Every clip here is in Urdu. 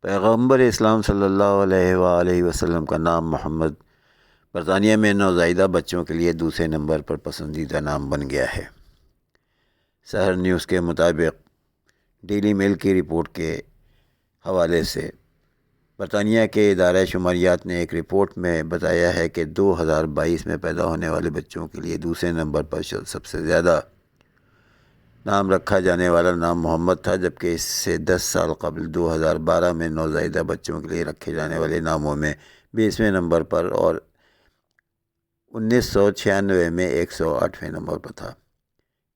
پیغمبر اسلام صلی اللہ علیہ وآلہ وسلم کا نام محمد برطانیہ میں نوزائیدہ بچوں کے لیے دوسرے نمبر پر پسندیدہ نام بن گیا ہے۔ سحر نیوز کے مطابق ڈیلی میل کی رپورٹ کے حوالے سے برطانیہ کے ادارہ شماریات نے ایک رپورٹ میں بتایا ہے کہ 2022 میں پیدا ہونے والے بچوں کے لیے دوسرے نمبر پر سب سے زیادہ نام رکھا جانے والا نام محمد تھا، جبکہ اس سے 10 سال قبل 2012 میں نوزائیدہ بچوں کے لیے رکھے جانے والے ناموں میں 20ویں نمبر پر اور 1996 میں 108ویں نمبر پر تھا۔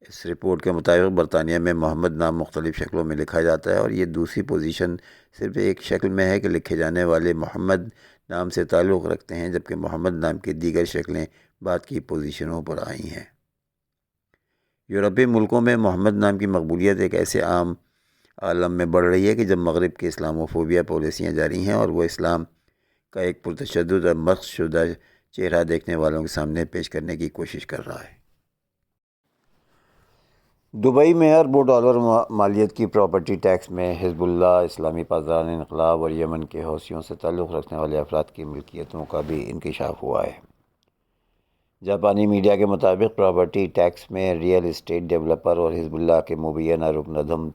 اس رپورٹ کے مطابق برطانیہ میں محمد نام مختلف شکلوں میں لکھا جاتا ہے اور یہ دوسری پوزیشن صرف ایک شکل میں ہے کہ لکھے جانے والے محمد نام سے تعلق رکھتے ہیں، جبکہ محمد نام کی دیگر شکلیں بعد کی پوزیشنوں پر آئی ہیں۔ یورپی ملکوں میں محمد نام کی مقبولیت ایک ایسے عام عالم میں بڑھ رہی ہے کہ جب مغرب کی اسلاموفوبیا پالیسیاں جاری ہیں اور وہ اسلام کا ایک پرتشدد اور مسخ شدہ چہرہ دیکھنے والوں کے سامنے پیش کرنے کی کوشش کر رہا ہے۔ دبئی میں اربوں ڈالر مالیت کی پراپرٹی ٹیکس میں حزب اللہ، اسلامی پاسداران انقلاب اور یمن کے حوثیوں سے تعلق رکھنے والے افراد کی ملکیتوں کا بھی انکشاف ہوا ہے۔ جاپانی میڈیا کے مطابق پراپرٹی ٹیکس میں ریئل اسٹیٹ ڈیولپر اور حزب اللہ کے مبینہ رکن عدم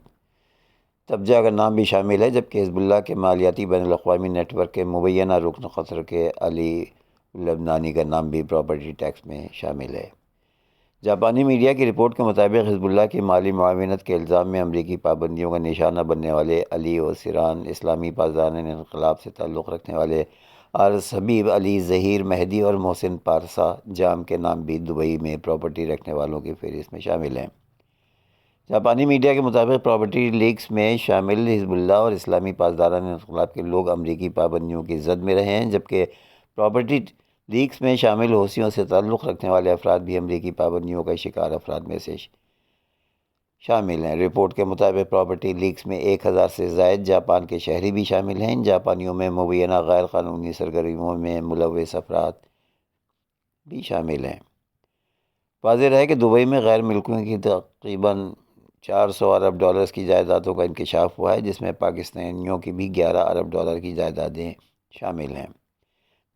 تبجہ کا نام بھی شامل ہے، جبکہ حزب اللہ کے مالیاتی بین الاقوامی نیٹ ورک کے مبینہ رکن قطر کے علی لبنانی کا نام بھی پراپرٹی ٹیکس میں شامل ہے۔ جاپانی میڈیا کی رپورٹ کے مطابق حزب اللہ کی مالی معاونت کے الزام میں امریکی پابندیوں کا نشانہ بننے والے علی اوسیران، اسلامی پاسداران انقلاب سے تعلق رکھنے والے عارض حبیب، علی ظہیر مہدی اور محسن پارسا جام کے نام بھی دبئی میں پراپرٹی رکھنے والوں کی فہرست میں شامل ہیں۔ جاپانی میڈیا کے مطابق پراپرٹی لیکس میں شامل حزب اللہ اور اسلامی پاسداران انقلاب کے لوگ امریکی پابندیوں کی زد میں رہے ہیں، جبکہ پراپرٹی لیکس میں شامل حوثیوں سے تعلق رکھنے والے افراد بھی امریکی پابندیوں کا شکار افراد میں سے شامل ہیں۔ رپورٹ کے مطابق پراپرٹی لیکس میں 1000 سے زائد جاپان کے شہری بھی شامل ہیں۔ ان جاپانیوں میں مبینہ غیر قانونی سرگرمیوں میں ملوث افراد بھی شامل ہیں۔ واضح رہے کہ دبئی میں غیر ملکیوں کی تقریباً 400 ارب ڈالرز کی جائیدادوں کا انکشاف ہوا ہے، جس میں پاکستانیوں کی بھی 11 ارب ڈالر کی جائیدادیں شامل ہیں۔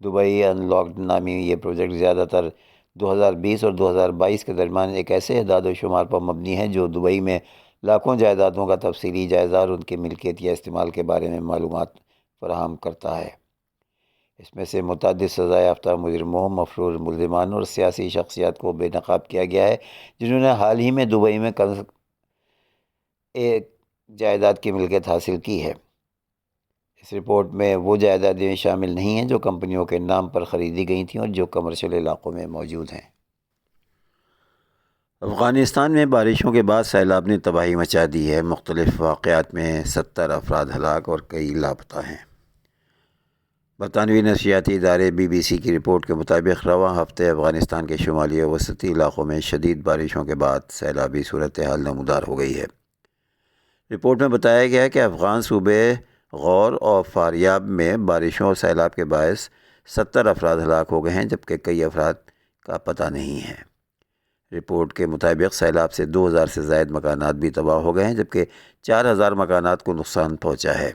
دبئی ان لاکڈ نامی یہ پروجیکٹ زیادہ تر 2020 اور 2022 کے درمیان ایک ایسے اعداد و شمار پر مبنی ہے جو دبئی میں لاکھوں جائیدادوں کا تفصیلی جائزہ اور ان کی ملکیت یا استعمال کے بارے میں معلومات فراہم کرتا ہے۔ اس میں سے متعدد سزا یافتہ مجرموں، مفرور ملزمان اور سیاسی شخصیات کو بے نقاب کیا گیا ہے، جنہوں نے حال ہی میں دبئی میں ایک جائیداد کی ملکیت حاصل کی ہے۔ اس رپورٹ میں وہ جائیدادیں شامل نہیں ہیں جو کمپنیوں کے نام پر خریدی گئی تھیں اور جو کمرشل علاقوں میں موجود ہیں۔ افغانستان میں بارشوں کے بعد سیلاب نے تباہی مچا دی ہے۔ مختلف واقعات میں 70 افراد ہلاک اور کئی لاپتہ ہیں۔ برطانوی نشریاتی ادارے BBC کی رپورٹ کے مطابق رواں ہفتے افغانستان کے شمالی و وسطی علاقوں میں شدید بارشوں کے بعد سیلابی صورتحال نمودار ہو گئی ہے۔ رپورٹ میں بتایا گیا ہے کہ افغان صوبے غور اور فاریاب میں بارشوں اور سیلاب کے باعث 70 افراد ہلاک ہو گئے ہیں، جبکہ کئی افراد کا پتہ نہیں ہے۔ رپورٹ کے مطابق سیلاب سے 2000 سے زائد مکانات بھی تباہ ہو گئے ہیں، جبکہ 4000 مکانات کو نقصان پہنچا ہے۔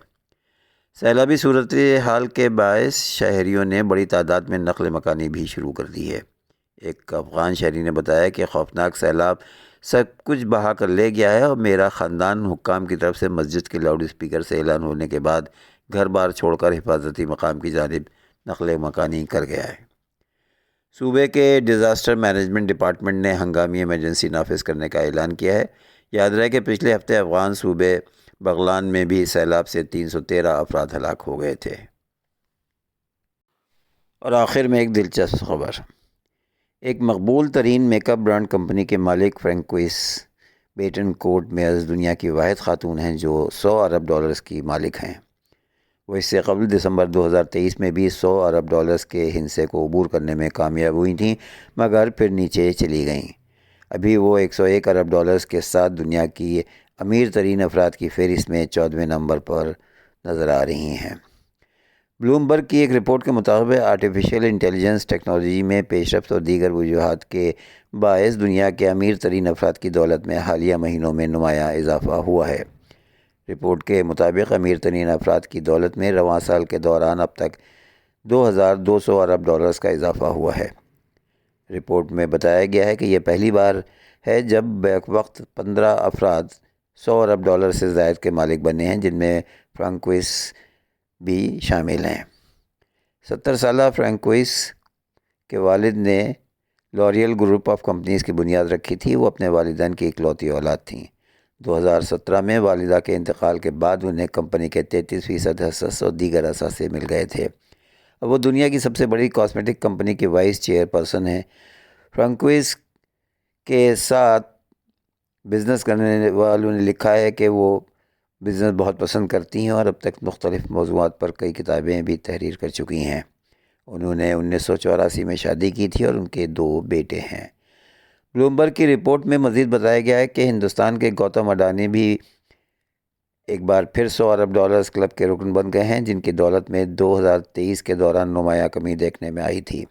سیلابی صورتحال کے باعث شہریوں نے بڑی تعداد میں نقل مکانی بھی شروع کر دی ہے۔ ایک افغان شہری نے بتایا کہ خوفناک سیلاب سب کچھ بہا کر لے گیا ہے اور میرا خاندان حکام کی طرف سے مسجد کے لاؤڈ اسپیکر سے اعلان ہونے کے بعد گھر بار چھوڑ کر حفاظتی مقام کی جانب نقل مکانی کر گیا ہے۔ صوبے کے ڈیزاسٹر مینجمنٹ ڈپارٹمنٹ نے ہنگامی ایمرجنسی نافذ کرنے کا اعلان کیا ہے۔ یاد رہے کہ پچھلے ہفتے افغان صوبے بغلان میں بھی سیلاب سے 313 افراد ہلاک ہو گئے تھے۔ اور آخر میں ایک دلچسپ خبر، ایک مقبول ترین میک اپ برانڈ کمپنی کے مالک فرینکوئس بیٹن کوٹ میئرز دنیا کی واحد خاتون ہیں جو 100 ارب ڈالرز کی مالک ہیں۔ وہ اس سے قبل دسمبر 2023 میں بھی 100 ارب ڈالرز کے ہندسے کو عبور کرنے میں کامیاب ہوئی تھیں، مگر پھر نیچے چلی گئیں۔ ابھی وہ 101 ارب ڈالرز کے ساتھ دنیا کی امیر ترین افراد کی فہرست میں 14ویں نمبر پر نظر آ رہی ہیں۔ بلومبرگ کی ایک رپورٹ کے مطابق آرٹیفیشل انٹیلیجنس ٹیکنالوجی میں پیش رفت اور دیگر وجوہات کے باعث دنیا کے امیر ترین افراد کی دولت میں حالیہ مہینوں میں نمایاں اضافہ ہوا ہے۔ رپورٹ کے مطابق امیر ترین افراد کی دولت میں رواں سال کے دوران اب تک 2200 ارب ڈالرز کا اضافہ ہوا ہے۔ رپورٹ میں بتایا گیا ہے کہ یہ پہلی بار ہے جب بیک وقت 15 افراد 100 ارب ڈالر سے زائد کے مالک بنے ہیں، جن میں فرانکوئس بھی شامل ہیں۔ 70 سالہ فرانکوئس کے والد نے لوریل گروپ آف کمپنیز کی بنیاد رکھی تھی۔ وہ اپنے والدین کی اکلوتی اولاد تھیں۔ 2017 میں والدہ کے انتقال کے بعد انہیں کمپنی کے 33% حصص اور دیگر اثاثے مل گئے تھے۔ اب وہ دنیا کی سب سے بڑی کاسمیٹک کمپنی کی وائس چیئر پرسن ہیں۔ فرانکوئس کے ساتھ بزنس کرنے والوں نے لکھا ہے کہ وہ بزنس بہت پسند کرتی ہیں اور اب تک مختلف موضوعات پر کئی کتابیں بھی تحریر کر چکی ہیں۔ انہوں نے 1984 میں شادی کی تھی اور ان کے 2 بیٹے ہیں۔ بلومبرگ کی رپورٹ میں مزید بتایا گیا ہے کہ ہندوستان کے گوتم اڈانی بھی ایک بار پھر 100 ارب ڈالرز کلب کے رکن بن گئے ہیں، جن کی دولت میں 2023 کے دوران نمایاں کمی دیکھنے میں آئی تھی۔